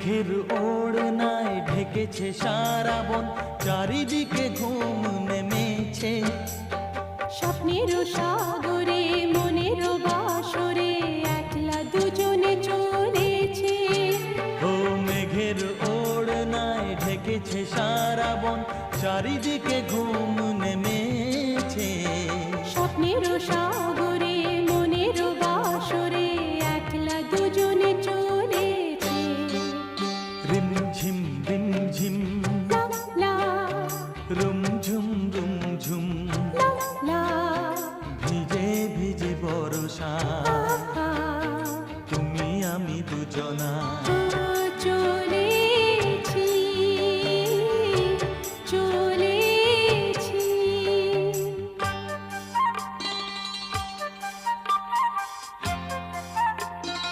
মেঘের ওড়নায় ঢেকেছে সারা বন, চারিদিকে ঘুম নেমেছে। স্বপ্নের সাগরে মনের বাসরে একলা দুজনে চলেছে। ও মেঘের ওড়নায় ঢেকেছে সারা বন, চারিদিকে ঘুম নেমেছে। স্বপ্নের সাগরে মনের বাসরে একলা দুজনে চলেছে। রিমঝিম রিমঝিম লা লা রুমঝুম রুমঝুম, লা লা ভিজে ভিজে বর্ষা, আহা, তুমি আমি দুজনা। চলে